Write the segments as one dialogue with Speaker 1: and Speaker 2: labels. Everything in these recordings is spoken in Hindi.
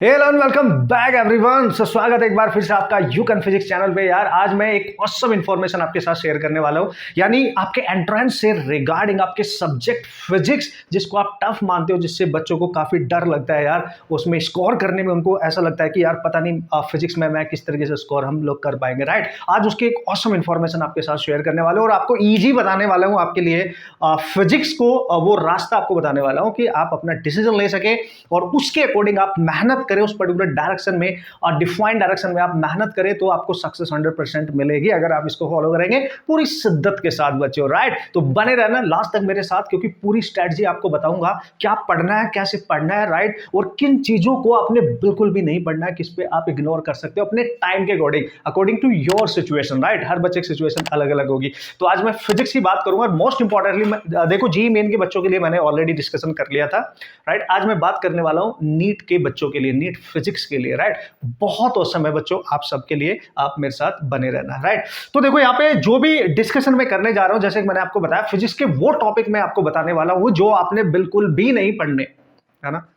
Speaker 1: Hello and welcome back everyone. So स्वागत है एक बार फिर से आपका यू कैन फिजिक्स चैनल पे। यार आज मैं एक ऑसम इन्फॉर्मेशन आपके साथ शेयर करने वाला हूँ, यानी आपके एंट्रेंस से रिगार्डिंग आपके सब्जेक्ट फिजिक्स, जिसको आप टफ मानते हो, जिससे बच्चों को काफी डर लगता है यार उसमें स्कोर करने में। उनको ऐसा लगता है कि यार पता नहीं फिजिक्स में मैं किस तरीके से स्कोर हम लोग कर पाएंगे, राइट। आज उसकी एक ऑसम इन्फॉर्मेशन आपके साथ शेयर करने वाला हूँ और आपको ईजी बताने वाला हूँ आपके लिए फिजिक्स को वो रास्ता आपको बताने वाला हूँ कि आप अपना डिसीजन ले सके और उसके अकॉर्डिंग आप मेहनत करें उस पर्टिकुलर डायरेक्शन में और डिफाइंड डायरेक्शन में आप मेहनत करें तो आपको सक्सेस 100% मिलेगी अगर आप इसको फॉलो करेंगे पूरी शिद्दत के साथ बच्चों, राइट। तो बने रहना लास्ट तक मेरे साथ, क्योंकि पूरी स्ट्रेटजी आपको बताऊंगा क्या पढ़ना है, कैसे पढ़ना है, राइट, और किन चीजों को आपने बिल्कुल भी नहीं पढ़ना है, किस पे आप इग्नोर कर सकते हो अपने टाइम के according to your situation, right. हर बच्चे की सिचुएशन अलग अलग होगी। तो आज मैं फिजिक्स की बात करूंगा। मोस्ट इंपॉर्टेंटली देखो, जी मेन के बच्चों के लिए मैंने ऑलरेडी डिस्कशन कर लिया था, राइट। आज मैं बात करने वाला हूं नीट के बच्चों के लिए, नीट फिजिक्स के लिए, राइट। बहुत औसम है बच्चों आप सबके लिए, आप मेरे साथ बने रहना, राइट। तो देखो यहाँ पे जो भी डिस्कशन मैं करने जा रहा हूं, जैसे कि मैंने आपको बताया, फिजिक्स के वो टॉपिक मैं आपको बताने वाला हूं जो आपने बिल्कुल भी नहीं पढ़ने, है ना।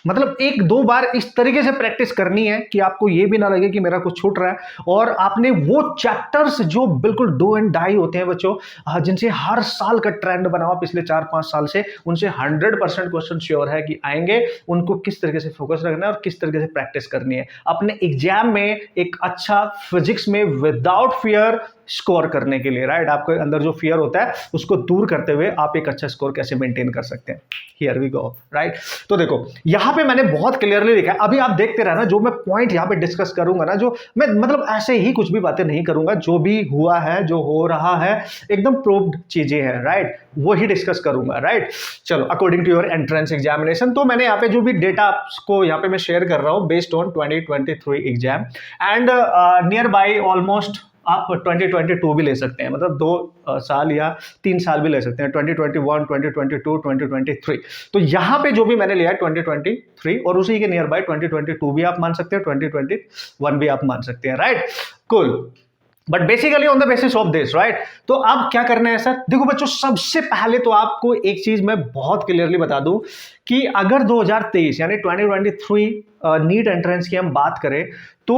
Speaker 1: मतलब एक दो बार इस तरीके से प्रैक्टिस करनी है कि आपको ये भी ना लगे कि मेरा कुछ छूट रहा है। और आपने वो चैप्टर्स जो बिल्कुल डू एंड डाई होते हैं बच्चों, जिनसे हर साल का ट्रेंड बना हुआ पिछले 4-5 साल से, उनसे 100% क्वेश्चन श्योर है कि आएंगे। उनको किस तरीके से फोकस रखना है और किस तरीके से प्रैक्टिस करनी है अपने एग्जाम में एक अच्छा फिजिक्स में विदाउट फियर स्कोर करने के लिए, राइट। आपके अंदर जो फियर होता है उसको दूर करते हुए आप एक अच्छा स्कोर कैसे मेंटेन कर सकते हैं। Here we go, right. तो देखो यहां पे मैंने बहुत क्लियरली लिखा है, अभी आप देखते रहना, जो मैं पॉइंट यहां पे डिस्कस करूंगा ना, जो मैं मतलब ऐसे ही कुछ भी बातें नहीं करूंगा, जो भी हुआ है, जो हो रहा है, एकदम प्रूव्ड चीजें हैं, राइट, वो ही डिस्कस करूंगा, राइट। चलो, according to your entrance examination, तो मैंने यहाँ पे जो भी डेटा आपको यहाँ पे मैं शेयर कर रहा हूँ based on 2023 exam and near by almost आप 2022 भी ले सकते हैं, मतलब 2 साल या 3 साल भी ले सकते हैं, 2021, 2022, 2023। तो यहां पे जो भी मैंने लिया है 2023 और उसी के नियर बाय 2022 भी आप मान सकते हैं, 2021 भी आप मान सकते हैं, राइट। कुल, but basically on the basis of this, right. तो अब क्या करना है सर, देखो बच्चों, सबसे पहले तो आपको एक चीज मैं बहुत क्लियरली बता दूं कि अगर 2023 यानी 2023 नीट एंट्रेंस की हम बात करें तो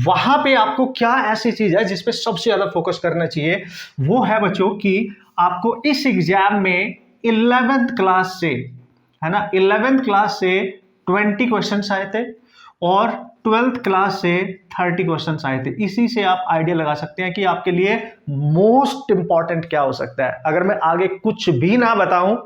Speaker 1: वहां पे आपको क्या ऐसी चीज है जिसपे सबसे ज्यादा फोकस करना चाहिए, वो है बच्चों कि आपको इस एग्जाम में 11th क्लास से, है ना, 11th क्लास से 20 क्वेश्चन आए थे और 12th क्लास से 30 क्वेश्चन आए थे। इसी से आप आइडिया लगा सकते हैं कि आपके लिए मोस्ट इंपॉर्टेंट क्या हो सकता है। अगर मैं आगे कुछ भी ना बताऊं,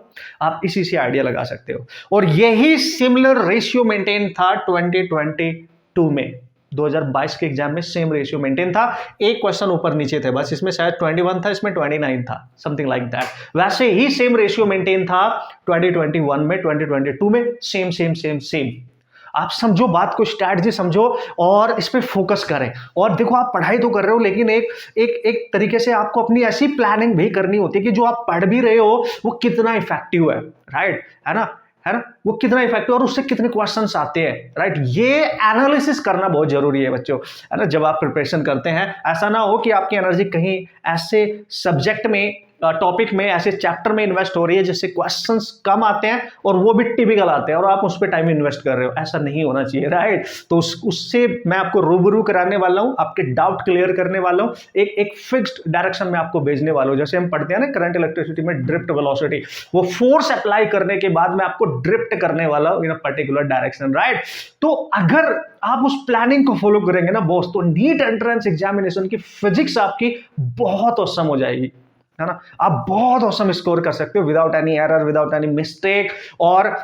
Speaker 1: आप इसी से आइडिया लगा सकते हो। और यही सिमिलर रेशियो मेंटेन था 2022 में, 2022 के एग्जाम में सेम रेशियो मेंटेन था। एक क्वेश्चन ऊपर नीचे थे बस, इसमें शायद 21 था, इसमें 29 था, समथिंग लाइक दैट। वैसे ही सेम रेशियो मेंटेन था 2021 में, 2022 में, सेम सेम सेम सेम। आप समझो बात को, स्ट्रैटेजी समझो और इस पे फोकस करें। और देखो, आप पढ़ाई तो कर रहे हो, लेकिन एक एक एक तरीके से आपको अपनी ऐसी प्लानिंग भी करनी होती है कि जो आप पढ़ भी रहे हो वो कितना इफेक्टिव है, राइट, है ना, वो कितना इफेक्टिव और उससे कितने क्वेश्चंस आते हैं, राइट। ये एनालिसिस करना बहुत जरूरी है बच्चों, है ना, जब आप प्रिपरेशन करते हैं। ऐसा ना हो कि आपकी एनर्जी कहीं ऐसे सब्जेक्ट में, टॉपिक में, ऐसे चैप्टर में इन्वेस्ट हो रही है जिससे क्वेश्चंस कम आते हैं और वो भी टिपिकल आते हैं और आप उस पर टाइम इन्वेस्ट कर रहे हो। ऐसा नहीं होना चाहिए, राइट। तो उससे मैं आपको रूबरू कराने वाला हूं, आपके डाउट क्लियर करने वाला हूं, एक फिक्स्ड डायरेक्शन में आपको भेजने वाला हूं। जैसे हम पढ़ते हैं ना करंट इलेक्ट्रिसिटी में ड्रिफ्ट वेलोसिटी, वो फोर्स अप्लाई करने के बाद मैं आपको ड्रिफ्ट करने वाला हूं इन अ पर्टिकुलर डायरेक्शन, राइट। तो अगर आप उस प्लानिंग को फॉलो करेंगे ना बॉस, तो नीट एंट्रेंस एग्जामिनेशन की फिजिक्स आपकी बहुत औसम हो जाएगी, है ना। आप बहुत औसम स्कोर कर सकते हो without any error, without any mistake. और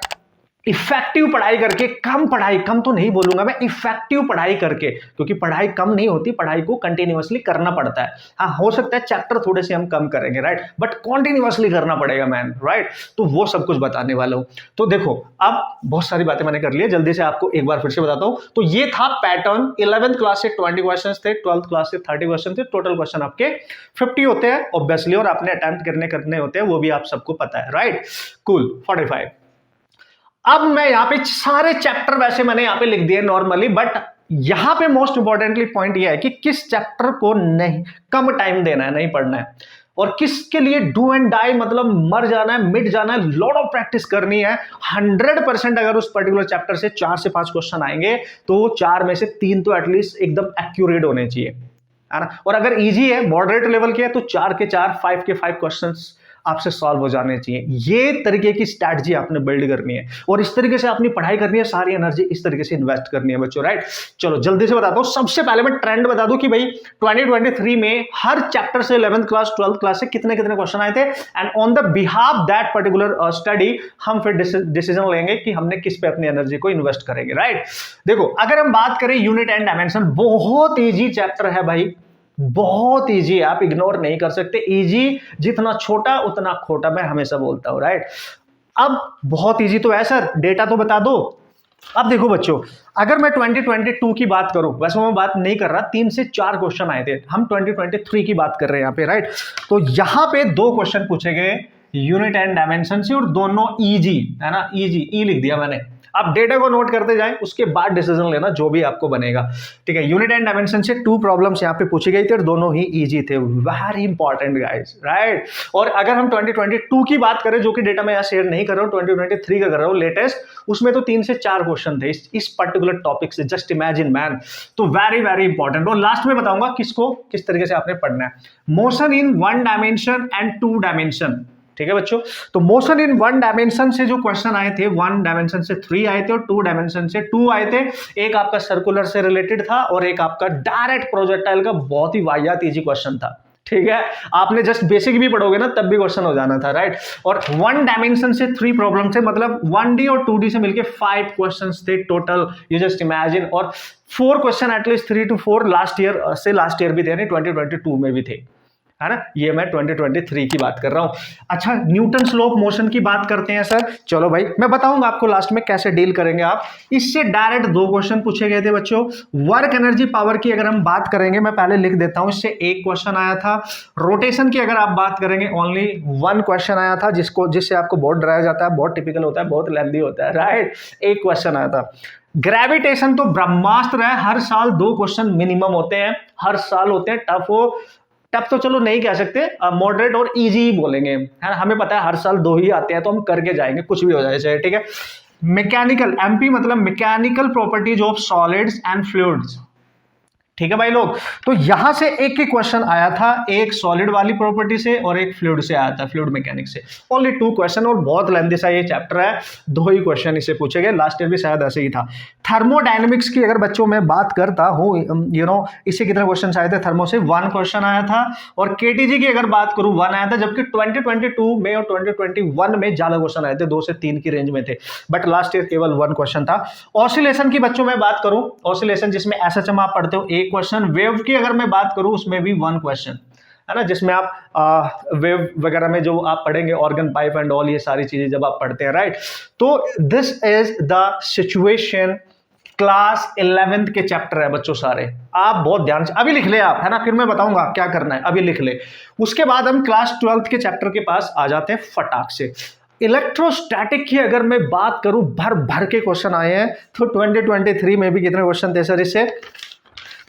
Speaker 1: इफेक्टिव पढ़ाई करके, कम पढ़ाई, कम तो नहीं बोलूंगा मैं, इफेक्टिव पढ़ाई करके, क्योंकि पढ़ाई कम नहीं होती, पढ़ाई को कंटिन्यूअसली करना पड़ता है। हाँ, हो सकता है चैप्टर थोड़े से हम कम करेंगे, राइट, बट कंटिन्यूअसली करना पड़ेगा मैन, राइट। तो वो सब कुछ बताने वाला हूं। तो देखो, अब बहुत सारी बातें मैंने कर ली है, जल्दी से आपको एक बार फिर से बताता हूं। तो ये था पैटर्न, 11th क्लास से 20 क्वेश्चन थे, 12th क्लास से 30 क्वेश्चन थे, टोटल क्वेश्चन आपके 50 होते हैं ऑब्वियसली, और आपने अटेम्प्ट करने होते हैं, वो भी आप सबको पता है, राइट। कुल 45। अब मैं यहां पे सारे चैप्टर वैसे मैंने यहां पे लिख दिए नॉर्मली, बट यहां पे मोस्ट इंपॉर्टेंटली पॉइंट यह है कि किस चैप्टर को नहीं, कम टाइम देना है, नहीं पढ़ना है। और किसके लिए डू एंड डाई, मतलब मर जाना है, मिट जाना है, लॉट ऑफ प्रैक्टिस करनी है। 100% अगर उस पर्टिकुलर चैप्टर से 4 से 5 क्वेश्चन आएंगे तो 4 में से 3 तो एटलीस्ट एकदम एक्यूरेट होने चाहिए, है ना। और अगर इजी है, मॉडरेट लेवल के है, तो 4 के 4, 5 के 5 क्वेश्चंस आपसे सॉल्व हो जाने चाहिए। ये तरीके की स्ट्रैटेजी आपने बिल्ड करनी है और इस तरीके से अपनी पढ़ाई करनी है, सारी एनर्जी इस तरीके से इन्वेस्ट करनी है बच्चों, राइट। चलो जल्दी से बताता हूं। सबसे पहले मैं ट्रेंड बता दूं कि भाई 2023 में हर चैप्टर से 11th क्लास 12th क्लास से कितने कितने क्वेश्चन आए थे, and on the behalf that particular study हम फिर डिसीजन लेंगे कि हमने किस पे अपनी एनर्जी को इन्वेस्ट करेंगे, राइट। देखो अगर हम बात करें यूनिट एंड डायमेंशन, बहुत ईजी चैप्टर है भाई, बहुत इजी, आप इग्नोर नहीं कर सकते। इजी जितना छोटा उतना खोटा, मैं हमेशा बोलता हूं, राइट। अब बहुत इजी तो है सर, डेटा तो बता दो। अब देखो बच्चों, अगर मैं 2022 की बात करूं, वैसे मैं बात नहीं कर रहा, 3 से 4 क्वेश्चन आए थे, हम 2023 की बात कर रहे हैं यहां पे, राइट। तो यहां पे 2 क्वेश्चन पूछे गए यूनिट एंड डायमेंशन से और दोनों इजी है ना, इजी ई लिख दिया मैंने। आप डेटा को नोट करते जाएं, उसके बाद डिसीजन लेना जो भी आपको बनेगा, ठीक है। यूनिट एंड डायमेंशन से 2 प्रॉब्लम्स यहां पे पूछी गई थी और दोनों ही इजी थे, वेरी इंपॉर्टेंट गाइस, राइट। और अगर हम 2022 की बात करें, जो कि डेटा मैं यहां शेयर नहीं कर रहा हूं, 2023 का कर रहा हूं लेटेस्ट, उसमें तो 3 से 4 क्वेश्चन थे इस पर्टिकुलर टॉपिक से, जस्ट इमेजिन मैन। तो वेरी वेरी इंपॉर्टेंट। और लास्ट में बताऊंगा किसको किस तरीके से आपने पढ़ना है। Motion in 1 dimension and 2 dimension, ठीक है बच्चों। तो मोशन इन 1 डायमेंशन से जो क्वेश्चन आए थे, 1 डायमेंशन से 3 आए थे और 2 डायमेंशन से 2 आए थे। एक आपका सर्कुलर से रिलेटेड था और एक आपका डायरेक्ट प्रोजेक्टाइल का बहुत ही वाहियात इजी क्वेश्चन था, ठीक है। आपने जस्ट बेसिक भी पढ़ोगे ना तब भी क्वेश्चन हो जाना था, राइट। और 1 डायमेंशन से 3 प्रॉब्लम थे, मतलब 1D और 2D से मिलके 5 क्वेश्चंस थे टोटल, यू जस्ट इमेजिन। और 4 question at least 3 to 4 last year भी थे, 2022 में भी थे, है ना। ये मैं 2023 की बात कर रहा हूं। अच्छा, न्यूटन स्लो ऑफ मोशन की बात करते हैं सर। चलो भाई, मैं बताऊंगा आपको लास्ट में कैसे डील करेंगे आप। इससे डायरेक्ट 2 क्वेश्चन पूछे गए थे बच्चों। वर्क एनर्जी पावर की अगर हम बात करेंगे, मैं पहले लिख देता हूं, इससे 1 क्वेश्चन आया था। रोटेशन की अगर आप बात करेंगे, ओनली 1 क्वेश्चन आया था, जिससे आपको बहुत डराया जाता है, बहुत टिपिकल होता है, बहुत लेंथी होता है, राइट। 1 क्वेश्चन आया था। ग्रेविटेशन तो ब्रह्मास्त्र है, हर साल 2 क्वेश्चन मिनिमम होते हैं, हर साल होते हैं। टफ तो चलो नहीं कह सकते, मॉडरेट और इजी ही बोलेंगे, है ना। हमें पता है हर साल 2 ही आते हैं, तो हम करके जाएंगे, कुछ भी हो जाए, ठीक है। मैकेनिकल, एमपी मतलब mechanical properties of solids and fluids, ठीक है भाई लोग। तो यहां से एक ही क्वेश्चन आया था, एक सॉलिड वाली प्रॉपर्टी से और एक फ्लूइड से आया था, फ्लूइड मैकेनिक्स से। ओनली 2 क्वेश्चन और बहुत लेंथी सा ये चैप्टर है, 2 ही क्वेश्चन इसे पूछे गए। लास्ट ईयर भी शायद ऐसे ही था। थर्मोडायनेमिक्स की अगर बच्चों मैं बात करता हूं, इससे कितने क्वेश्चन आए थे थर्मो से, 1 क्वेश्चन आया था। और केटीजी की अगर बात करूं 1 आया था, जबकि 2022 में और 2021 में ज्यादा क्वेश्चन आए थे, 2 से 3 की रेंज में थे, बट लास्ट ईयर केवल 1 क्वेश्चन था। ऑसिलेशन की बच्चों मैं बात करूं, ऑसिलेशन जिसमें एसएचएम आप पढ़ते हो, 1 क्वेश्चन। वेव की अगर मैं बात करूं, उसमें भी 1 क्वेश्चन, है ना, जिसमें आप वेव वगैरह में जो आप पढ़ेंगे, ऑर्गन पाइप एंड ऑल, ये सारी चीजें जब आप पढ़ते हैं, राइट। तो this is the situation class 11th के चैप्टर है बच्चों सारे। आप बहुत ध्यान से अभी लिख ले आप, है ना, फिर मैं बताऊंगा क्या करना है, अभी लिख ले। उसके बाद हम क्लास 12th के चैप्टर के पास आ जाते हैं फटाक से। इलेक्ट्रोस्टैटिक की अगर मैं बात करूं, भर भर के क्वेश्चन आए हैं। तो 2023 में भी कितने क्वेश्चन थे सर इससे,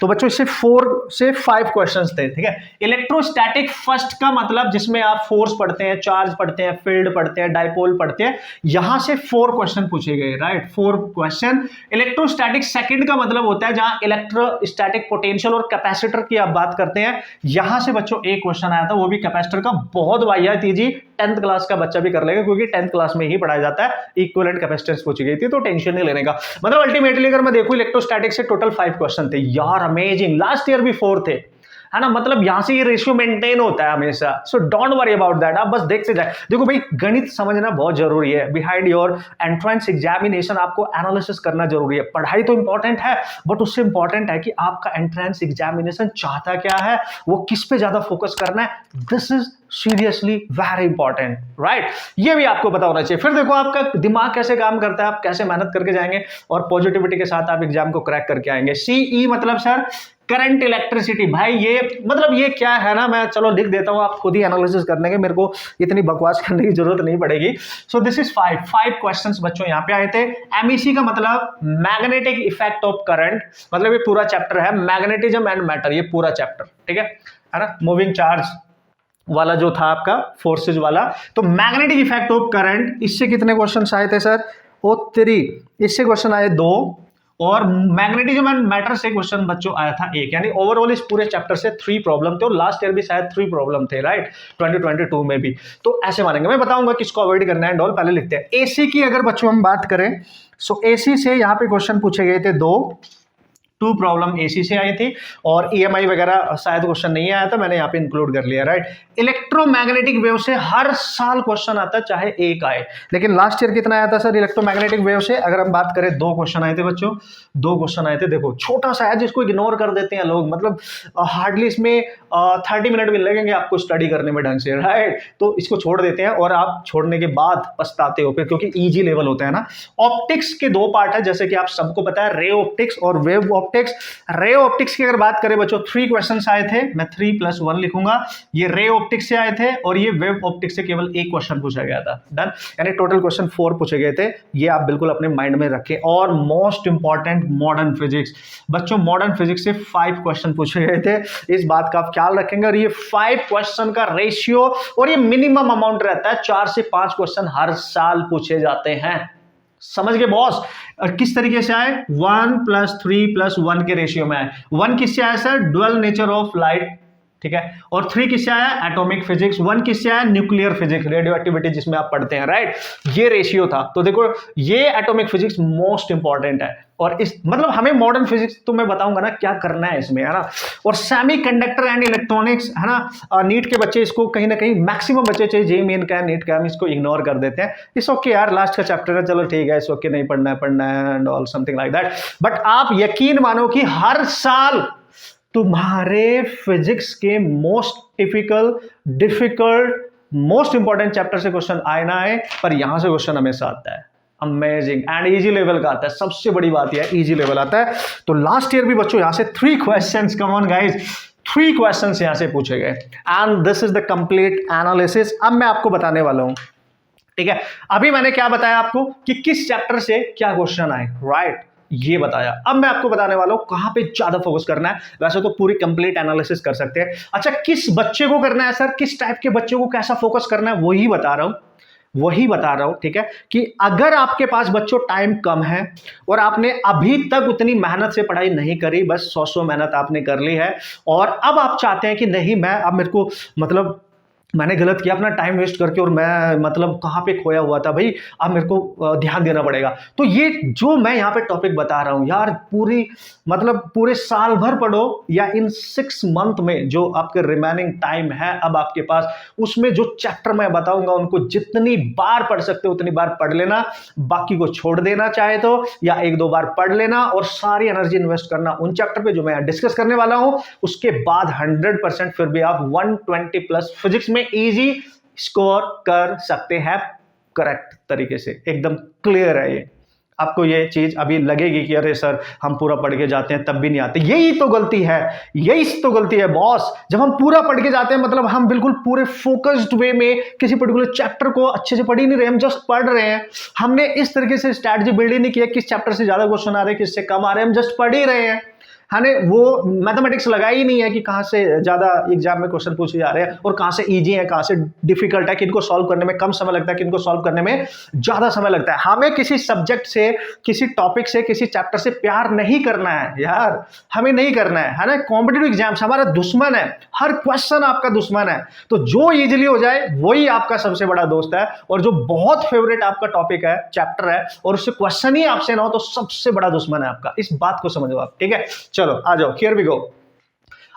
Speaker 1: तो बच्चों इससे 4 से 5 क्वेश्चंस थे, ठीक है। इलेक्ट्रोस्टैटिक फर्स्ट का मतलब जिसमें आप फोर्स पढ़ते हैं, चार्ज पढ़ते हैं, फील्ड पढ़ते हैं, डाइपोल पढ़ते हैं, यहां से 4 क्वेश्चन पूछे गए, राइट, 4 क्वेश्चन। इलेक्ट्रोस्टैटिक सेकंड का मतलब होता है जहां इलेक्ट्रोस्टैटिक पोटेंशियल और कैपेसिटर की आप बात करते हैं, यहां से बच्चों 1 क्वेश्चन आया था, वो भी कैपेसिटर का, बहुत वाहियात इजी, 10th क्लास का बच्चा भी कर लेगा, क्योंकि 10th क्लास में ही पढ़ाया जाता है। इक्विवेलेंट कैपेसिटेंस पूछी गई थी, तो टेंशन नहीं लेने का। मतलब अल्टीमेटली अगर मैं देखूं, इलेक्ट्रोस्टैटिक से टोटल 5 क्वेश्चन थे यार, अमेजिंग। लास्ट ईयर भी 4 थे, है ना। मतलब यहां से ये रेशियो मेंटेन होता है हमेशा, so don't worry about that, आप बस देखते जाए। देखो भाई, गणित समझना बहुत जरूरी है। बिहाइंड योर एंट्रेंस एग्जामिनेशन आपको एनालिसिस करना जरूरी है। पढ़ाई तो इंपॉर्टेंट है, बट उससे इंपॉर्टेंट है कि आपका एंट्रेंस एग्जामिनेशन चाहता क्या है, वो किस पे ज्यादा फोकस करना है। This is seriously very important, right. ये भी आपको पता होना चाहिए। फिर देखो आपका दिमाग कैसे काम करता है, आप कैसे मेहनत करके जाएंगे और पॉजिटिविटी के साथ आप एग्जाम को क्रैक करके आएंगे। सीई मतलब सर करंट इलेक्ट्रिसिटी। भाई ये मतलब ये क्या है ना, मैं चलो लिख देता हूं, आप खुद ही एनालिसिस करने के, मेरे को इतनी बकवास करने की जरूरत नहीं पड़ेगी। सो दिस इज 5 क्वेश्चंस बच्चों यहां पे आए थे। एमईसी का मतलब मैग्नेटिक इफेक्ट ऑफ करंट, मतलब ये पूरा चैप्टर है मैग्नेटिज्म एंड मैटर, ये पूरा चैप्टर, ठीक है ना। मूविंग चार्ज, वाला जो था आपका फोर्सेज वाला, तो मैग्नेटिक इफेक्ट ऑफ करंट, इससे कितने क्वेश्चन आए थे सर? ओ 3, इससे क्वेश्चन आए 2, और मैग्नेटिज्म एंड मैटर से क्वेश्चन बच्चों आया था 1। यानी ओवरऑल इस पूरे चैप्टर से 3 प्रॉब्लम थे, और लास्ट ईयर भी शायद 3 प्रॉब्लम थे, राइट, 2022 में भी। तो ऐसे मानेंगे, मैं बताऊंगा किसको अवॉइड करना है एंड ऑल। पहले लिखते हैं एसी की अगर बच्चों हम बात करें, सो एसी से यहाँ पे क्वेश्चन पूछे गए थे 2 प्रॉब्लम एसी से आई थी, और ईएमआई वगैरह शायद क्वेश्चन नहीं आया था, मैंने यहाँ पे इंक्लूड कर लिया, राइट। इलेक्ट्रोमैग्नेटिक वेव से हर साल क्वेश्चन आता है, चाहे एक आए, लेकिन लास्ट ईयर कितना आया था सर इलेक्ट्रोमैग्नेटिक वेव से? अगर हम बात करें 2 क्वेश्चन आए थे बच्चों, 2 क्वेश्चन आए थे। देखो छोटा सा है जिसको इग्नोर कर देते हैं लोग, मतलब हार्डली इसमें 30 मिनट भी लगेंगे आपको स्टडी करने में ढंग से, राइट, तो इसको छोड़ देते हैं, और आप छोड़ने के बाद पछताते हो फिर, क्योंकि ईजी लेवल होता है ना। ऑप्टिक्स के 2 पार्ट है, जैसे कि आप सबको पता है, रे ऑप्टिक्स और वेव ऑप्टिक्स। रे ऑप्टिक्स की अगर बात करें बच्चों, 3 क्वेश्चंस आए थे, मैं 3+1 लिखूंगा। ये रे ऑप्टिक्स से आए थे, और ये वेव ऑप्टिक्स से केवल 1 क्वेश्चन पूछा गया था, डन। यानी टोटल क्वेश्चन 4 पूछे गए थे, ये आप बिल्कुल अपने माइंड में रखें। और मोस्ट इंपॉर्टेंट मॉडर्न फिजिक्स, बच्चों मॉडर्न फिजिक्स से 5 क्वेश्चन पूछे गए थे, इस बात का आप ख्याल रखेंगे। और ये 5 क्वेश्चन का रेशियो, और ये मिनिमम अमाउंट रहता है, 4 से 5 क्वेश्चन हर साल पूछे जाते हैं। समझ गए बॉस? किस तरीके से आए? 1+3+1 के रेशियो में आए। 1 किससे आया sir? Dual nature of light, ठीक है। और 3 किससे आया? Atomic physics. 1 किससे आया? न्यूक्लियर फिजिक्स, रेडियो एक्टिविटी जिसमें आप पढ़ते हैं, राइट। ये रेशियो था। तो देखो ये एटॉमिक फिजिक्स मोस्ट इंपॉर्टेंट है, और इस मतलब हमें मॉडर्न फिजिक्स तो मैं बताऊंगा ना क्या करना है इसमें, है ना। और सेमी कंडक्टर एंड इलेक्ट्रॉनिक्स, है ना, नीट के बच्चे इसको कहीं ना कहीं, मैक्सिमम बच्चे चाहिए जेईई मेन का, नीट का, हम इसको इग्नोर कर देते हैं। इस ओके यार, लास्ट का चैप्टर है, चलो ठीक है, इस ओके, नहीं पढ़ना है and all something like that. But आप यकीन मानो कि हर साल तुम्हारे फिजिक्स के most difficult most important chapter से क्वेश्चन आए ना आए, पर यहां से क्वेश्चन हमेशा आता है। अमेजिंग एंड इजी लेवल का आता है, सबसे बड़ी बात यह है इजी लेवल आता है। तो लास्ट ईयर भी बच्चों यहां से 3 questions, come on guys, 3 questions यहां से पूछे गए, and this is the complete analysis. अब मैं आपको बताने वाला हूं, ठीक है। अभी मैंने क्या बताया आपको कि किस चैप्टर से क्या क्वेश्चन आए, राइट, ये बताया। अब मैं आपको बताने वाला हूं कहां पे ज्यादा फोकस करना है। वैसे तो पूरी कंप्लीट एनालिसिस कर सकते हैं, अच्छा किस बच्चे को करना है सर, किस टाइप के बच्चे को कैसा फोकस करना है, वही बता रहा हूं, ठीक है। कि अगर आपके पास बच्चों टाइम कम है, और आपने अभी तक उतनी मेहनत से पढ़ाई नहीं करी, बस 100 मेहनत आपने कर ली है, और अब आप चाहते हैं कि नहीं मैं, अब मेरे को मतलब मैंने गलत किया अपना टाइम वेस्ट करके, और मैं मतलब कहाँ पे खोया हुआ था भाई, अब मेरे को ध्यान देना पड़ेगा। तो ये जो मैं यहाँ पे टॉपिक बता रहा हूँ यार, पूरे साल भर पढ़ो, या इन 6 मंथ में जो आपके रिमेनिंग टाइम है अब आपके पास, उसमें जो चैप्टर मैं बताऊंगा उनको जितनी बार पढ़ सकते हो उतनी बार पढ़ लेना, बाकी को छोड़ देना चाहे तो, या 1-2 बार पढ़ लेना, और सारी एनर्जी इन्वेस्ट करना उन चैप्टर पे जो मैं डिस्कस करने वाला हूं। उसके बाद 100% फिर भी आप 120+ फिजिक्स में इजी स्कोर कर सकते हैं, करेक्ट तरीके से, एकदम क्लियर है ये। आपको ये चीज अभी लगेगी कि अरे सर हम पूरा पढ़ के जाते हैं तब भी नहीं आते, यही तो गलती है बॉस। जब हम पूरा पढ़ के जाते हैं, मतलब हम बिल्कुल पूरे फोकस्ड वे में किसी पर्टिकुलर चैप्टर को अच्छे से पढ़ ही नहीं रहे, हम जस्ट पढ़ रहे हैं। हमने इस तरीके से स्ट्रैटेजी बिल्ड ही नहीं किया किस चैप्टर से ज्यादा क्वेश्चन आ रहे हैं, किससे कम आ रहे हैं, हम जस्ट पढ़ ही रहे हैं। हमने वो मैथमेटिक्स लगा ही नहीं है कि कहाँ से ज़्यादा एग्जाम में क्वेश्चन पूछे जा रहे हैं और कहाँ से इजी है, कहाँ से डिफिकल्ट है, किनको सॉल्व करने में कम समय लगता है, किनको सॉल्व करने में ज़्यादा समय लगता है। हमें किसी सब्जेक्ट से, किसी टॉपिक से, किसी चैप्टर से प्यार नहीं करना है यार, हमें नहीं करना है ना। कॉम्पिटिटिव एग्जाम्स हमारा दुश्मन है, हर क्वेश्चन आपका दुश्मन है। तो जो इजीली हो जाए वही आपका सबसे बड़ा दोस्त है, और जो बहुत फेवरेट आपका टॉपिक है, चैप्टर है, और उससे क्वेश्चन ही आपसे ना हो तो सबसे बड़ा दुश्मन है आपका। इस बात को समझो आप, ठीक है। चलो आ जाओ, हियर वी गो।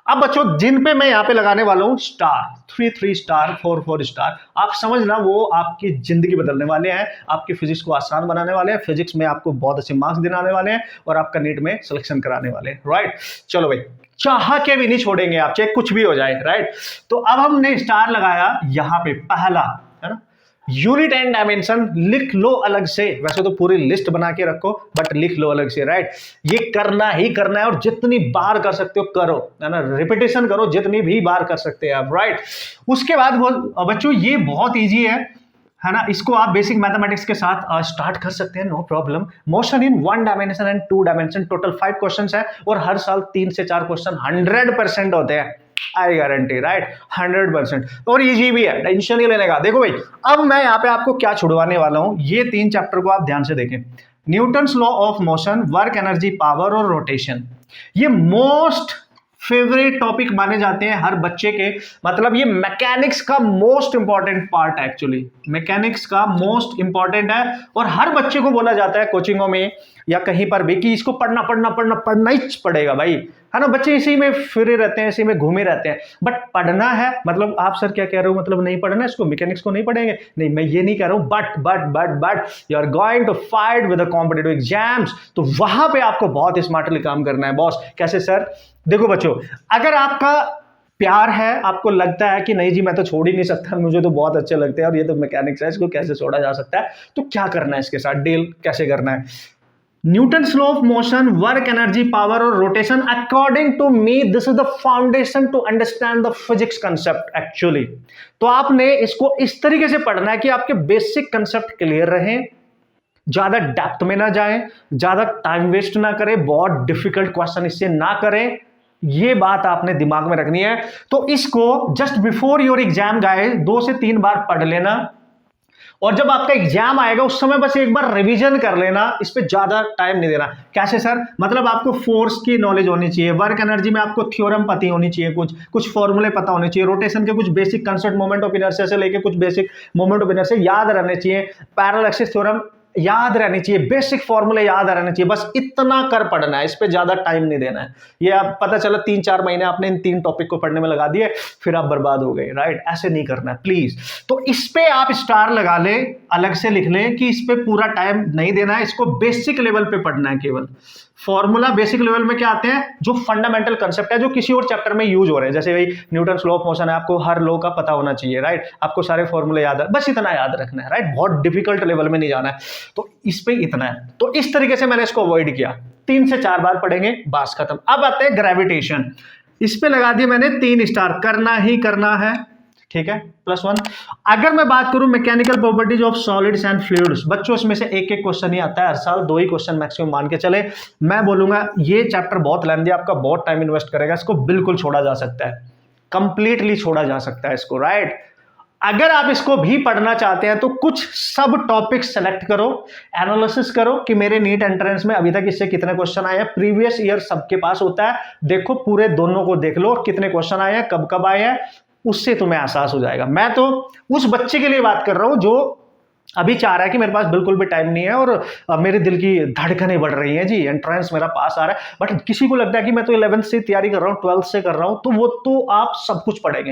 Speaker 1: अब बच्चों जिन पे मैं यहां पे लगाने वाला हूं स्टार, 3 स्टार, 4 स्टार, आप समझना वो आपकी जिंदगी बदलने वाले हैं, आपकी फिजिक्स को आसान बनाने वाले हैं, फिजिक्स में आपको बहुत अच्छे मार्क्स दिलाने वाले हैं, और आपका नीट में सिलेक्शन कराने वाले हैं, राइट। चलो भाई, चाह के भी नहीं छोड़ेंगे आप, चाहे कुछ भी हो जाए, राइट। तो अब हमने स्टार लगाया यहां पे, पहला है ना, यूनिट एंड डायमेंशन लिख लो अलग से, वैसे तो पूरी लिस्ट बना के रखो बट लिख लो अलग से, राइट। ये करना ही करना है, और जितनी बार कर सकते हो करो, है ना, रिपीटेशन करो जितनी भी बार कर सकते हैं आप, राइट। उसके बाद बच्चों ये बहुत इजी है ना, इसको आप बेसिक मैथमेटिक्स के साथ स्टार्ट कर सकते हैं, no problem. Motion in 1 dimension and 2 dimension, total 5 question है, और हर साल 3 से 4 क्वेश्चन 100% होते हैं, आई गारंटी, राइट, 100%। और इजी भी है, टेंशन नहीं लेने का। देखो भाई, अब मैं यहाँ पे आपको क्या छुड़वाने वाला हूं, ये 3 चैप्टर को आप ध्यान से देखें। Newton's law of motion, work energy power और रोटेशन, ये मोस्ट फेवरेट टॉपिक माने जाते हैं हर बच्चे के। मतलब ये मैकेनिक्स का मोस्ट इंपॉर्टेंट पार्ट है, एक्चुअली मैकेनिक्स का मोस्ट इंपॉर्टेंट है, और हर बच्चे को बोला जाता है कोचिंगों में या कहीं पर भी कि इसको पढ़ना पढ़ना पढ़ना पढ़ना ही पड़ेगा भाई, है ना। बच्चे इसी में फिरे रहते हैं, इसी में घूमे रहते हैं, बट पढ़ना है। मतलब आप सर क्या कह रहे हो, मतलब नहीं पढ़ना इसको, मैकेनिक्स को नहीं पढ़ेंगे? नहीं, मैं ये नहीं कह रहा हूं, but you are going to fight with the competitive exams, तो वहां पे आपको बहुत स्मार्टली काम करना है बॉस। कैसे सर? देखो बच्चों, अगर आपका प्यार है, आपको लगता है कि नहीं जी मैं तो छोड़ ही नहीं सकता, मुझे तो बहुत अच्छे लगते हैं और ये तो मैकेनिक्स है, इसको कैसे छोड़ा जा सकता है, तो क्या करना है इसके साथ डील कैसे करना है? Newton's law of motion, work energy power और rotation, according to me this is the foundation to understand the physics concept actually. तो आपने इसको इस तरीके से पढ़ना है कि आपके बेसिक कंसेप्ट क्लियर रहें, ज्यादा डेप्थ में ना जाएं, ज्यादा टाइम वेस्ट ना करें, बहुत डिफिकल्ट क्वेश्चन इससे ना करें, ये बात आपने दिमाग में रखनी है। तो इसको just before your exam guys 2 से 3 बार पढ़ लेना, और जब आपका एग्जाम आएगा उस समय बस एक बार रिवीजन कर लेना, इस पे ज्यादा टाइम नहीं देना। कैसे सर? मतलब आपको फोर्स की नॉलेज होनी चाहिए, वर्क एनर्जी में आपको थ्योरम पता होनी चाहिए, कुछ फॉर्मूले पता होने चाहिए, रोटेशन के कुछ basic concept, moment of inertia से लेके कुछ बेसिक मोमेंट ऑफ इनर्शिया याद रहने चाहिए, पैरेलल एक्सिस थ्योरम याद रहनी चाहिए, बेसिक फॉर्मूले याद रहने चाहिए, बस इतना कर पढ़ना है, इस पे ज्यादा टाइम नहीं देना है। ये आप पता चला 3-4 महीने आपने इन 3 टॉपिक को पढ़ने में लगा दिए, फिर आप बर्बाद हो गए, राइट? ऐसे नहीं करना है प्लीज। तो इस पे आप स्टार लगा ले, अलग से लिख लें कि इस पे पूरा टाइम नहीं देना है, इसको बेसिक लेवल पे पढ़ना है केवल। फॉर्मूला बेसिक लेवल में क्या आते हैं? जो फंडामेंटल कंसेप्ट है जो किसी और चैप्टर में यूज हो रहे हैं, जैसे भाई न्यूटन्स लॉ ऑफ मोशन है, आपको हर लॉ का पता होना चाहिए, राइट? आपको सारे फॉर्मूले याद है, बस इतना याद रखना है, राइट? बहुत डिफिकल्ट लेवल में नहीं जाना है, तो इस पे इतना है। तो इस तरीके से मैंने इसको अवॉइड किया, 3 से 4 बार पढ़ेंगे, बस खत्म। अब आते हैं ग्रेविटेशन, इस पे लगा दिए मैंने 3 स्टार, करना ही करना है, ठीक है, +1। अगर मैं बात करूं mechanical properties of solids and fluids, बच्चों इसमें से एक क्वेश्चन ही आता है हर साल, 2 ही क्वेश्चन मैक्सिमम मान के चले। मैं बोलूंगा ये चैप्टर बहुत लेंथी, आपका बहुत टाइम इन्वेस्ट करेगा, इसको बिल्कुल छोड़ा जा सकता है, कंप्लीटली छोड़ा जा सकता है इसको, राइट? अगर आप इसको भी पढ़ना चाहते हैं तो कुछ सब टॉपिक सेलेक्ट करो, एनालिसिस करो कि मेरे नीट एंट्रेंस में अभी तक इससे कितने क्वेश्चन आए हैं, प्रीवियस ईयर सबके पास होता है, देखो पूरे दोनों को देख लो कितने क्वेश्चन आए हैं, कब कब आए हैं, उससे तुम्हें एहसास हो जाएगा। मैं तो उस बच्चे के लिए बात कर रहा हूं जो अभी चाह रहा है कि मेरे पास बिल्कुल भी टाइम नहीं है और मेरे दिल की धड़कनें बढ़ रही हैं जी, एंट्रेंस मेरा पास आ रहा है, बट किसी को लगता है कि मैं तो 11th से तैयारी कर रहा हूँ, 12th से कर रहा हूँ, तो वो तो आप सब कुछ पढ़ेंगे,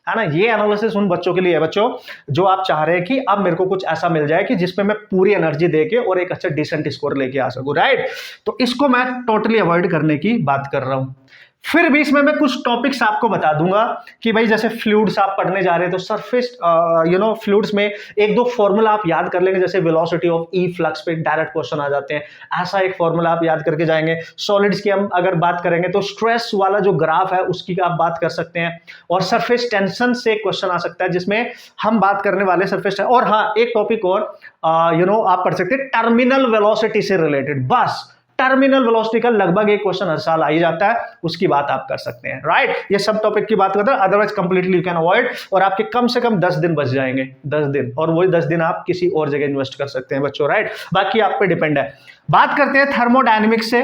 Speaker 1: है ना। ये एनालिसिस उन बच्चों के लिए है बच्चों जो आप चाह रहे हैं कि अब मेरे को कुछ ऐसा मिल जाए कि जिसमें मैं पूरी एनर्जी देके और एक अच्छा डिसेंट स्कोर लेके आ सकूं, राइट? तो इसको मैं टोटली अवॉइड करने की बात कर रहा हूं। फिर भी इसमें मैं कुछ टॉपिक्स आपको बता दूंगा कि भाई जैसे फ्लूइड्स आप पढ़ने जा रहे हैं तो सरफेस फ्लूइड्स में 1-2 फॉर्मूला आप याद कर लेंगे, जैसे वेलोसिटी ऑफ ई फ्लक्स पे डायरेक्ट क्वेश्चन आ जाते हैं, ऐसा एक फॉर्मूला आप याद करके जाएंगे। सॉलिड्स की हम अगर बात करेंगे तो स्ट्रेस वाला जो ग्राफ है उसकी आप बात कर सकते हैं, और सरफेस टेंशन से एक क्वेश्चन आ सकता है जिसमें हम बात करने वाले सरफेस। और हाँ, एक टॉपिक और आप पढ़ सकते हैं टर्मिनल वेलोसिटी से रिलेटेड, बस टर्मिनल वेलोसिटी का लगभग एक क्वेश्चन हर साल आ ही जाता है, उसकी बात आप कर सकते हैं, राइट? ये सब टॉपिक की बात करते हैं, otherwise completely you can avoid, और आपके कम से कम 10 दिन बच जाएंगे, 10 दिन, और वही 10 दिन आप किसी और जगह इन्वेस्ट कर सकते हैं बच्चों, राइट? बाकी आप पे डिपेंड है। बात करते हैं थर्मोडायनेमिक्स से,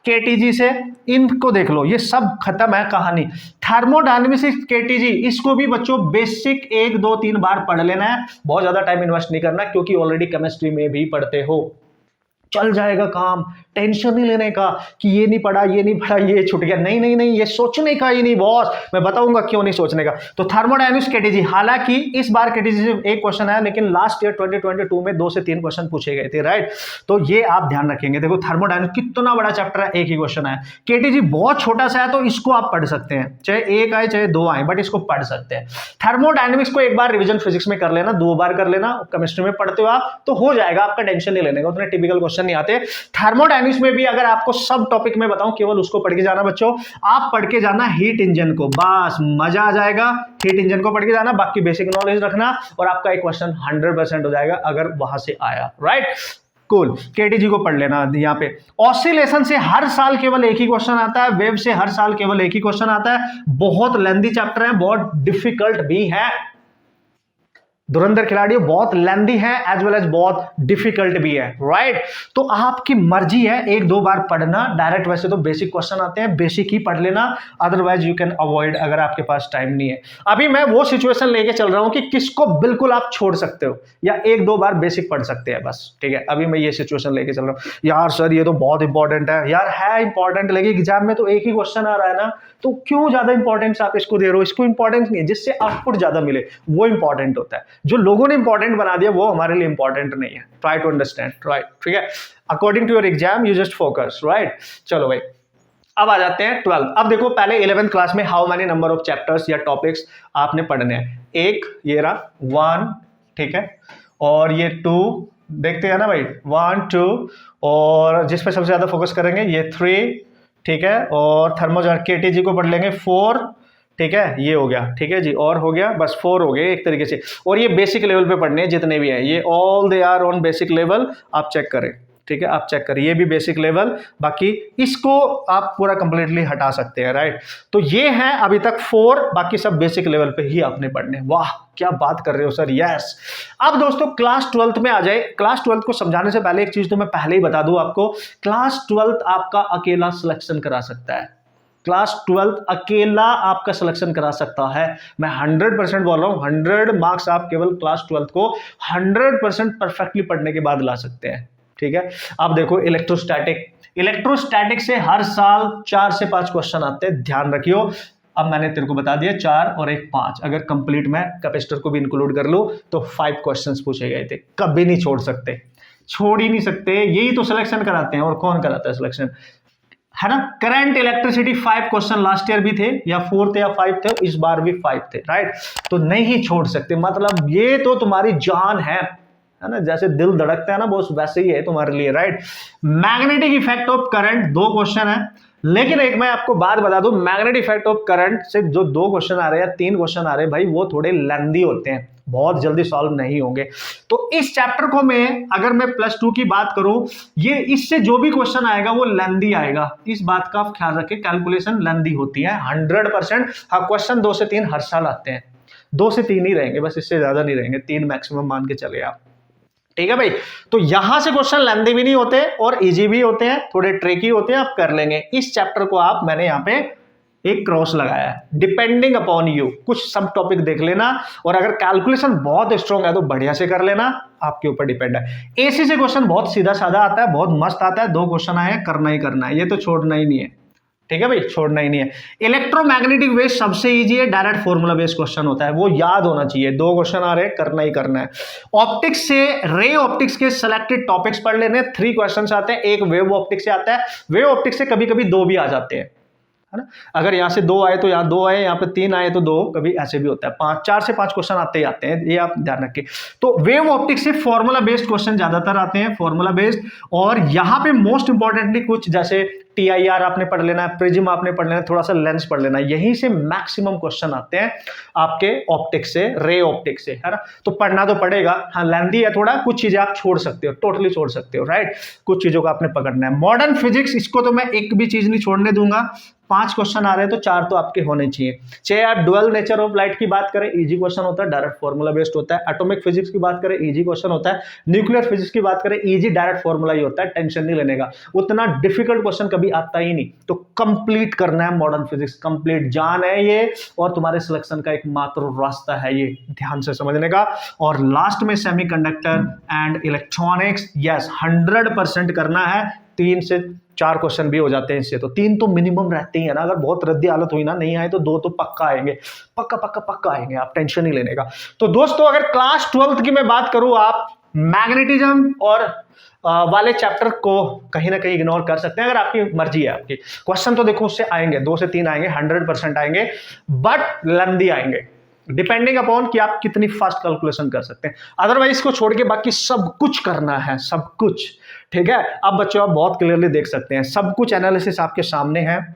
Speaker 1: केटीजी से, इनको देख लो, ये सब खत्म है कहानी। थर्मोडायनेमिक्स, केटीजी, इसको भी बच्चों बेसिक 1, 2, 3 बार पढ़ लेना है, बहुत ज्यादा टाइम इन्वेस्ट नहीं करना, क्योंकि ऑलरेडी केमिस्ट्री में भी पढ़ते हो, चल जाएगा काम, टेंशन नहीं लेने का कि ये नहीं पढ़ा, ये छूट गया, नहीं नहीं नहीं, ये सोचने का ही नहीं बॉस, मैं बताऊंगा क्यों नहीं सोचने का। तो थर्मोडायनेमिक्स केटीजी, हालांकि इस बार केटीजी से एक क्वेश्चन आया, लेकिन लास्ट ईयर 2022 में 2 से 3 क्वेश्चन पूछे गए थे, राइट? तो ये आप ध्यान रखेंगे। देखो थर्मोडायनेमिक्स कितना बड़ा चैप्टर है, एक ही क्वेश्चन है। केटीजी बहुत छोटा सा है, तो इसको आप पढ़ सकते हैं, चाहे 1 आए चाहे 2 आए, बट इसको पढ़ सकते हैं। थर्मोडायनेमिक्स को एक बार रिविजन फिजिक्स में कर लेना, 2 बार कर लेना, केमिस्ट्री में पढ़ते हो आप तो हो जाएगा, आपका टेंशन नहीं लेने का, उतने टिपिकल क्वेश्चन नहीं आते। थर्मोडायनेमिक्स में भी अगर आपको सब टॉपिक में बताऊं, केवल उसको पढ़ के जाना बच्चों, आप पढ़ के जाना हीट इंजन को, बस मजा आ जाएगा। हीट इंजन को पढ़ के जाना, बाकी बेसिक नॉलेज रखना, और आपका एक क्वेश्चन 100% हो जाएगा अगर वहां से आया, राइट? कूल। केटीजी को पढ़ लेना यहाँ पे। ऑसिलेशन से हर साल केवल एक ही क्वेश्चन आता है, वेव से हर साल केवल एक ही क्वेश्चन आता है। बहुत लेंथी चैप्टर है, बहुत डिफिकल्ट भी है। धुरंधर खिलाड़ी बहुत लेंथी है एज वेल एज बहुत डिफिकल्ट भी है, राइट। तो आपकी मर्जी है, एक दो बार पढ़ना। डायरेक्ट वैसे तो बेसिक क्वेश्चन आते हैं, बेसिक ही पढ़ लेना, अदरवाइज यू कैन अवॉइड अगर आपके पास टाइम नहीं है। अभी मैं वो सिचुएशन लेके चल रहा हूं कि किसको बिल्कुल आप छोड़ सकते हो या एक दो बार बेसिक पढ़ सकते हैं बस, ठीक है। अभी मैं ये सिचुएशन लेके चल रहा हूं। यार सर ये तो बहुत इंपॉर्टेंट है, यार है इंपॉर्टेंट, लेकिन एग्जाम में तो एक ही क्वेश्चन आ रहा है ना, तो क्यों ज्यादा इंपॉर्टेंस आप इसको दे रहे हो? इसको इंपॉर्टेंस नहीं है, जिससे आउटपुट ज्यादा मिले वो इंपॉर्टेंट होता है। जो लोगों ने इंपॉर्टेंट बना दिया वो हमारे लिए इंपॉर्टेंट नहीं है। ट्राई टू अंडरस्टैंड, राइट, ठीक है। According to your exam you just focus, right. चलो भाई अब आ जाते हैं 12। अब देखो पहले 11th क्लास में how many number of chapters या टॉपिक्स आपने पढ़ने हैं। एक ये रहा 1, ठीक है, और ये 2 देखते हैं ना भाई, 1 2, और जिस पे सबसे ज्यादा फोकस करेंगे ये 3, ठीक है, और थर्मोजन केटीजी को पढ़ लेंगे 4, ठीक है, ये हो गया, ठीक है जी, और हो गया, बस 4 हो गए एक तरीके से। और ये बेसिक लेवल पे पढ़ने हैं जितने भी हैं, ये all they are on basic level, आप चेक करें, ठीक है, आप चेक करें, ये भी बेसिक लेवल, बाकी इसको आप पूरा कंप्लीटली हटा सकते हैं, राइट। तो ये है अभी तक 4, बाकी सब बेसिक लेवल पे ही आपने पढ़ने। वाह क्या बात कर रहे हो सर, यस। अब दोस्तों क्लास 12th में आ जाए। क्लास 12th को समझाने से पहले एक चीज तो मैं पहले ही बता दूं आपको, क्लास 12th आपका अकेला सिलेक्शन करा सकता है। क्लास 12th अकेला आपका सिलेक्शन करा सकता है। मैं 100% बोल रहा हूं, 100 मार्क्स आप केवल क्लास 12th को 100% परफेक्टली पढ़ने के बाद ला सकते हैं, ठीक है। अब देखो इलेक्ट्रोस्टैटिक से हर साल 4 से 5 क्वेश्चन आते हैं, ध्यान रखियो। अब मैंने तेरे को बता दिया 4 और 1 5, अगर कंप्लीट मैं कैपेसिटर को भी इंक्लूड कर लूं तो 5 क्वेश्चंस पूछे गए थे। कभी नहीं छोड़ सकते, छोड़ ही नहीं सकते, यही तो सिलेक्शन कराते हैं। और कौन कराता है सिलेक्शन, है ना। Current electricity 5 question last year भी थे, या 4 थे या 5 थे, इस बार भी 5 थे, राइट। तो नहीं छोड़ सकते, मतलब ये तो तुम्हारी जान है ना, जैसे दिल धड़कता है ना बॉस, वैसे ही है तुम्हारे लिए, right. Magnetic effect of current 2 question है, लेकिन एक मैं आपको बात बता दूं, मैग्नेटिक इफेक्ट ऑफ करंट से जो 2 क्वेश्चन आ रहे हैं या 3 क्वेश्चन आ रहे हैं भाई, वो थोड़े लेंथी होते हैं, बहुत जल्दी सॉल्व नहीं होंगे। तो इस चैप्टर को अगर मैं +2 की बात करूं, ये इससे जो भी क्वेश्चन आएगा वो लेंथी आएगा, इस बात का आप ख्याल रखें। कैलकुलेशन लेंथी होती है 100%। हाँ, क्वेश्चन 2 से 3 हर साल आते हैं, 2 से 3 ही रहेंगे बस, इससे ज्यादा नहीं रहेंगे, 3 मैक्सिमम मान के चले आप, ठीक है भाई। तो यहां से क्वेश्चन लेंथी भी नहीं होते और इजी भी होते हैं, थोड़े ट्रिकी होते हैं, आप कर लेंगे। इस चैप्टर को मैंने यहां पे एक क्रॉस लगाया है, डिपेंडिंग अपॉन यू। कुछ सब टॉपिक देख लेना, और अगर कैलकुलेशन बहुत स्ट्रॉन्ग है तो बढ़िया से कर लेना, आपके ऊपर डिपेंड है। एसी से क्वेश्चन बहुत सीधा साधा आता है, बहुत मस्त आता है, 2 क्वेश्चन आए हैं, करना ही करना है, ये तो छोड़ना ही नहीं है, ठीक है भाई, छोड़ना ही नहीं है। इलेक्ट्रोमैग्नेटिक वेव सबसे इजी है, डायरेक्ट फॉर्मूला बेस्ड क्वेश्चन होता है, वो याद होना चाहिए। 2 क्वेश्चन आ रहे हैं, करना ही करना है। ऑप्टिक्स से रे ऑप्टिक्स के सिलेक्टेड टॉपिक्स पढ़ लेने, 3 क्वेश्चन आते हैं, एक वेव ऑप्टिक्स से आता है, वेव ऑप्टिक्स से कभी कभी 2 भी आ जाते हैं, है ना। अगर यहां से 2 आए तो यहां 2 आए, यहां पे 3 आए तो 2, कभी ऐसे भी होता है। 4 से 5 क्वेश्चन आते ही आते हैं, ये आप ध्यान रखें। तो वेव ऑप्टिक्स से फॉर्मूला बेस्ड क्वेश्चन ज्यादातर आते हैं, फॉर्मूला बेस्ड। और यहां पे मोस्ट इंपॉर्टेंटली कुछ जैसे TIR आपने पढ़ लेना है, प्रिज्म आपने पढ़ लेना है, थोड़ा सा लेंस पढ़ लेना है, यहीं से मैक्सिमम क्वेश्चन आते हैं आपके ऑप्टिक्स से, रे ऑप्टिक्स से, है ना। तो पढ़ना तो पड़ेगा, हाँ लेंथी है थोड़ा, कुछ चीजें आप छोड़ सकते हो, टोटली छोड़ सकते हो, राइट। कुछ चीजों को आपने पकड़ना है। मॉडर्न फिजिक्स, इसको तो मैं एक भी चीज नहीं छोड़ने दूंगा, 5 क्वेश्चन आ रहे हैं तो 4 तो आपके होने चाहिए। चाहे आप डुअल नेचर ऑफ लाइट की बात करें, इजी क्वेश्चन होता है, डायरेक्ट फॉर्मूला बेस्ड होता है। एटॉमिक फिजिक्स की बात करें, इजी क्वेश्चन होता है। न्यूक्लियर फिजिक्स की बात करें, इजी डायरेक्ट फॉर्मूला ही होता है, टेंशन नहीं लेने का, उतना डिफिकल्ट क्वेश्चन कभी आता ही नहीं। तो कंप्लीट करना है मॉडर्न फिजिक्स, कंप्लीट जान है ये, और तुम्हारे सिलेक्शन का एक मात्र रास्ता है ये, ध्यान से समझने का। और लास्ट में सेमीकंडक्टर एंड इलेक्ट्रॉनिक्स, यस 100% करना है। 3 से 4 क्वेश्चन भी हो जाते हैं इससे, तो 3 तो मिनिमम रहते ही है ना। अगर बहुत रद्दी हालत हुई ना, नहीं आए तो 2 तो पक्का आएंगे, पक्का पक्का पक्का आएंगे, आप टेंशन नहीं लेने का। तो दोस्तों अगर क्लास 12th की मैं बात करूं, आप मैग्नेटिज्म और वाले चैप्टर को कहीं ना कहीं इग्नोर कर सकते हैं, अगर आपकी मर्जी है। आपकी क्वेश्चन तो देखो उससे आएंगे, 2 से 3 आएंगे, 100% आएंगे, बट लेंथी आएंगे, डिपेंडिंग अपॉन कि आप कितनी फास्ट कैलकुलेशन कर सकते हैं। अदरवाइज इसको छोड़ के बाकी सब कुछ करना है, सब कुछ, ठीक है। अब बच्चों आप बहुत क्लियरली देख सकते हैं, सब कुछ एनालिसिस आपके सामने है।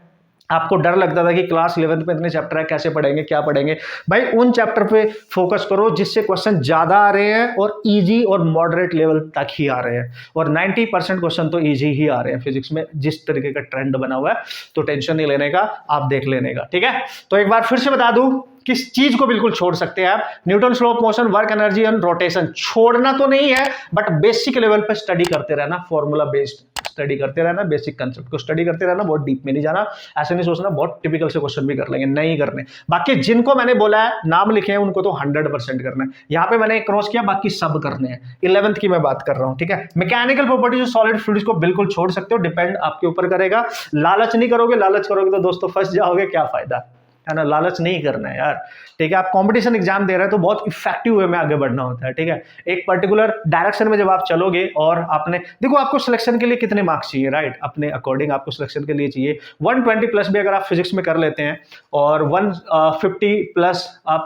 Speaker 1: आपको डर लगता था कि क्लास 11th में इतने चैप्टर है, कैसे पढ़ेंगे, क्या पढ़ेंगे, भाई उन चैप्टर पे फोकस करो जिससे क्वेश्चन ज्यादा आ रहे हैं और इजी और मॉडरेट लेवल तक ही आ रहे हैं, और 90% क्वेश्चन तो इजी ही आ रहे हैं फिजिक्स में, जिस तरीके का ट्रेंड बना हुआ है। तो टेंशन नहीं लेने का, आप देख लेने का, ठीक है। तो एक बार फिर से बता दूं, किस चीज को बिल्कुल छोड़ सकते हैं आप, Newton law of motion, work energy and rotation, छोड़ना तो नहीं है, बट बेसिक लेवल पे स्टडी करते रहना, फॉर्मूला बेस्ड स्टडी करते रहना, बेसिक कंसेप्ट को स्टडी करते रहना, बहुत डीप में नहीं जाना। ऐसे नहीं सोचना बहुत टिपिकल से क्वेश्चन भी कर लेंगे, नहीं करने। बाकी जिनको मैंने बोला है, नाम लिखे हैं, उनको तो 100% करना है। यहाँ पे मैंने क्रॉस किया, बाकी सब करने हैं। 11th की मैं बात कर रहा हूँ, ठीक है। मैकेनिकल प्रॉपर्टीज सॉलिड फ्लूइड्स को बिल्कुल छोड़ सकते हो, डिपेंड आपके ऊपर करेगा। लालच नहीं करोगे, लालच करोगे तो दोस्तों फंस जाओगे, क्या फायदा है ना। लालच नहीं करना है यार, ठीक है। आप कंपटीशन एग्जाम दे रहे हैं तो बहुत इफेक्टिव वे में आगे बढ़ना होता है, ठीक है। एक पर्टिकुलर डायरेक्शन में जब आप चलोगे, और आपने देखो आपको सिलेक्शन के लिए कितने मार्क्स चाहिए, राइट, अपने अकॉर्डिंग आपको सिलेक्शन के लिए चाहिए 120 प्लस भी अगर आप फिजिक्स में कर लेते हैं, और 150 प्लस आप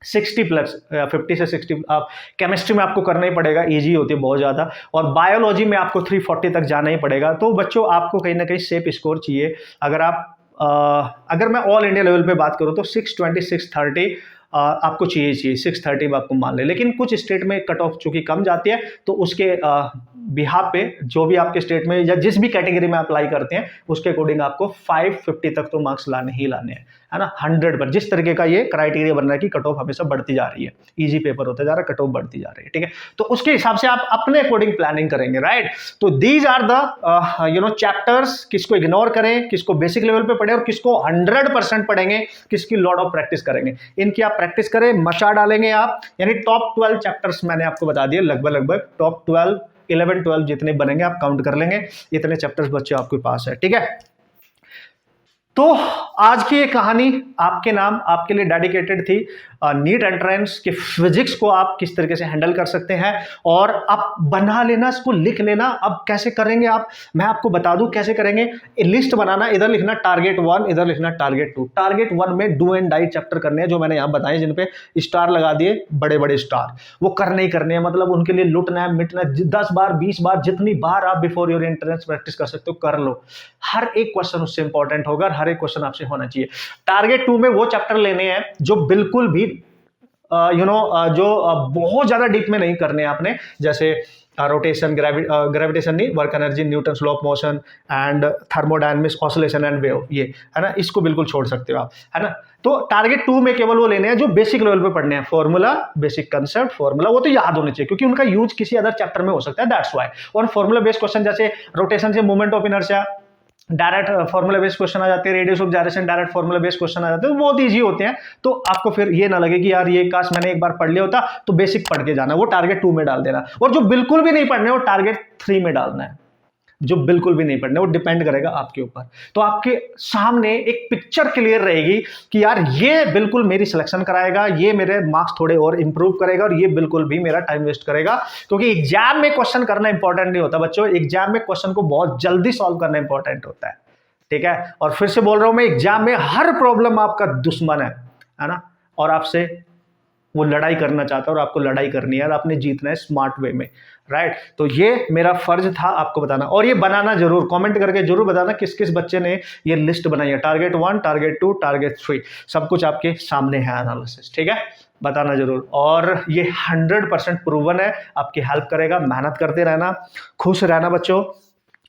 Speaker 1: 60 प्लस 50 से 60 आप केमिस्ट्री में आपको करना ही पड़ेगा, इजी होती है बहुत ज़्यादा, और बायोलॉजी में आपको 340 तक जाना ही पड़ेगा। तो बच्चों आपको कहीं ना कहीं सेफ स्कोर चाहिए। अगर मैं ऑल इंडिया लेवल पे बात करूं तो 620 630 आपको चाहिए 630 में आपको मान ले। लेकिन कुछ स्टेट में कट ऑफ चूंकि कम जाती है, तो उसके बिहाफ पे जो भी आपके स्टेट में या जिस भी कैटेगरी में अप्लाई करते हैं, उसके अकॉर्डिंग आपको 550 तक तो मार्क्स लाने ही लाने हैं, है ना। 100 पर जिस तरीके का ये क्राइटेरिया बन रहा है कि कट ऑफ हमेशा बढ़ती जा रही है, इजी पेपर होता जा रहा है, कट ऑफ बढ़ती जा रही है, ठीक है। तो उसके हिसाब से आप अपने अकॉर्डिंग प्लानिंग करेंगे, राइट। तो दीज आर द चैप्टर्स, किसको इग्नोर करें, किसको बेसिक लेवल पे पढ़े, और किसको 100% पढ़ेंगे, किसकी लॉट ऑफ प्रैक्टिस करेंगे। इनकी आप प्रैक्टिस करें, मचा डालेंगे आप। यानी टॉप 12 चैप्टर्स मैंने आपको बता दिए, लगभग टॉप 12 11 12 जितने बनेंगे आप काउंट कर लेंगे, इतने चैप्टर्स बच्चे आपके पास है, ठीक है। तो आज की ये कहानी आपके नाम, आपके लिए डेडिकेटेड थी। नीट एंट्रेंस के फिजिक्स को आप किस तरीके से हैंडल कर सकते हैं, और आप बना लेना, इसको लिख लेना। अब कैसे करेंगे आप, मैं आपको बता दूं कैसे करेंगे। लिस्ट बनाना, इधर लिखना टारगेट 1, इधर लिखना टारगेट 2। टारगेट 1 में डू एंड डाई चैप्टर करने हैं, जो मैंने यहां बताए, जिन पे स्टार लगा दिए, बड़े बड़े स्टार, वो करने ही करने हैं। मतलब उनके लिए लुटना है, मिटना है, 10 बार 20 बार, जितनी बार आप बिफोर योर एंट्रेंस प्रैक्टिस कर सकते हो कर लो। हर एक क्वेश्चन उससे इंपॉर्टेंट होगा, हर एक क्वेश्चन आपसे होना चाहिए। टारगेट 2 में वो चैप्टर लेने हैं जो बिल्कुल भी जो बहुत ज्यादा डीप में नहीं करने हैं आपने, जैसे रोटेशन, ग्रेविटेशन नहीं, work energy, Newton law of motion and thermodynamics, oscillation and wave, ये है ना, इसको बिल्कुल छोड़ सकते हो आप, है ना। तो टारगेट 2 में केवल वो लेने हैं जो बेसिक लेवल पे पढ़ने हैं, फॉर्मूला, बेसिक कंसेप्ट, फॉर्मूला, वो तो याद होने चाहिए, क्योंकि उनका यूज किसी अदर चैप्टर में हो सकता है, दैट्स व्हाई। और फॉर्मूला बेस्ड क्वेश्चन, जैसे रोटेशन से movement of inertia, direct formula based question आ जाते हैं, radius of gyration direct formula based question आ जाते हैं, बहुत इजी होते हैं। तो आपको फिर ये ना लगे कि यार ये काश मैंने एक बार पढ़ लिया होता, तो बेसिक पढ़ के जाना, वो टारगेट 2 में डाल देना। और जो बिल्कुल भी नहीं पढ़ने, वो टारगेट 3 में डालना है, जो बिल्कुल भी नहीं पढ़ने, वो डिपेंड करेगा आपके ऊपर। तो आपके सामने एक पिक्चर क्लियर रहेगी कि यार ये बिल्कुल मेरी सिलेक्शन कराएगा, ये मेरे मार्क्स थोड़े और इंप्रूव करेगा, और ये बिल्कुल भी मेरा टाइम वेस्ट करेगा। क्योंकि एग्जाम में क्वेश्चन करना इंपॉर्टेंट नहीं होता बच्चों, एग्जाम में क्वेश्चन को बहुत जल्दी सॉल्व करना इंपॉर्टेंट होता है, ठीक है। और फिर से बोल रहा हूं मैं, एग्जाम में हर प्रॉब्लम आपका दुश्मन है ना, और आपसे वो लड़ाई करना चाहता है, और आपको लड़ाई करनी है, और आपने जीतना है स्मार्ट वे में, राइट। तो ये मेरा फर्ज था आपको बताना, और ये बनाना जरूर, कमेंट करके जरूर बताना किस किस बच्चे ने ये लिस्ट बनाई है, टारगेट 1, टारगेट 2, टारगेट 3, सब कुछ आपके सामने है एनालिसिस, ठीक है, बताना जरूर। और ये 100% प्रूवन है, आपकी हेल्प करेगा। मेहनत करते रहना, खुश रहना बच्चों,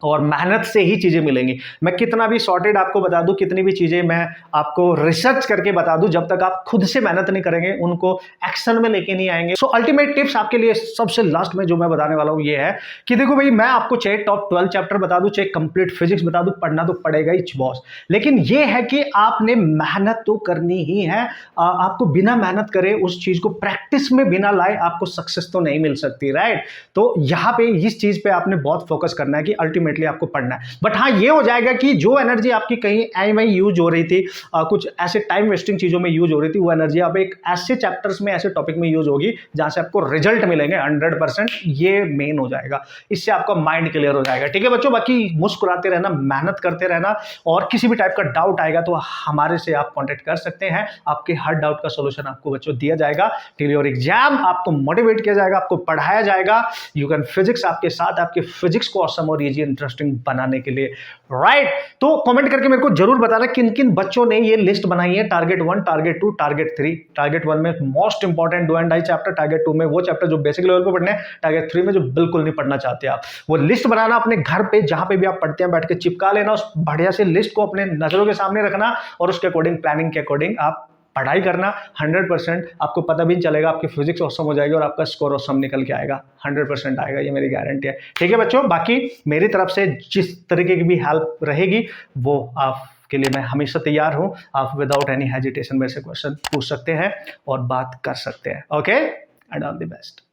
Speaker 1: और मेहनत से ही चीजें मिलेंगी। मैं कितना भी सॉर्टेड आपको बता दूं, कितनी भी चीजें मैं आपको रिसर्च करके बता दूं, जब तक आप खुद से मेहनत नहीं करेंगे, उनको एक्शन में लेके नहीं आएंगे। सो अल्टीमेट टिप्स आपके लिए सबसे लास्ट में जो मैं बताने वाला हूं ये है कि देखो भाई, मैं आपको चाहे टॉप 12 चैप्टर बता दूं, चाहे कंप्लीट फिजिक्स बता दूं, पढ़ना तो पड़ेगा ही बॉस। लेकिन ये है कि आपने मेहनत तो करनी ही है। आपको बिना मेहनत करे, उस चीज को प्रैक्टिस में बिना लाए, आपको सक्सेस तो नहीं मिल सकती, राइट। तो यहाँ पे इस चीज पे आपने बहुत फोकस करना है कि अल्टीमेटली आपको पढ़ना है। बट हाँ, ये हो जाएगा कि जो एनर्जी आपकी कहीं आई यूज हो रही थी, कुछ ऐसे टाइम वेस्टिंग चीजों में यूज हो रही थी, वो एनर्जी अब एक ऐसे चैप्टर्स में, ऐसे टॉपिक में यूज होगी जहां से आपको रिजल्ट मिलेंगे 100%। ये मेन हो जाएगा, इससे आपका माइंड क्लियर हो जाएगा, ठीक है बच्चों। बाकी मुस्कुराते रहना, मेहनत करते रहना, और किसी भी टाइप का डाउट आएगा तो हमारे से आप कॉन्टेक्ट कर सकते हैं। आपके हर डाउट का सोल्यूशन आपको बच्चों दिया जाएगा टिल योर एग्जाम। आपको मोटिवेट किया जाएगा, आपको पढ़ाया जाएगा। यू कैन फिजिक्स आपके साथ, आपके फिजिक्स को ऑसम और इजी इंटरेस्टिंग बनाने के लिए, राइट। तो कमेंट करके मेरे को जरूर बताना किन किन बच्चों ने ये लिस्ट बनाई है, टारगेट 1, टारगेट 2, टारगेट 3। टारगेट 1 में most important do and die chapter, target 2 में वो चैप्टर जो बेसिक लेवल पे पढ़ने हैं, टारगेट 3 में जो बिल्कुल नहीं पढ़ना चाहते आप। वो लिस्ट बनाना अपने घर पे जहां पे भी आप पढ़ते हैं बैठ के चिपका लेना, उस बढ़िया से लिस्ट को अपने नजरों के सामने रखना और उसके अकॉर्डिंग, प्लानिंग के अकॉर्डिंग आप पढ़ाई करना। 100% आपको पता भी नहीं चलेगा, आपकी फिजिक्स औसम हो जाएगी और आपका स्कोर औसम निकल के आएगा, 100% आएगा, ये मेरी गारंटी है। ठीक है बच्चों, बाकी मेरी तरफ से जिस तरीके की भी हेल्प रहेगी वो आपके लिए मैं हमेशा तैयार हूं। आप विदाउट एनी हेजिटेशन मेरे से क्वेश्चन पूछ सकते हैं और बात कर सकते हैं। Okay, and all the best.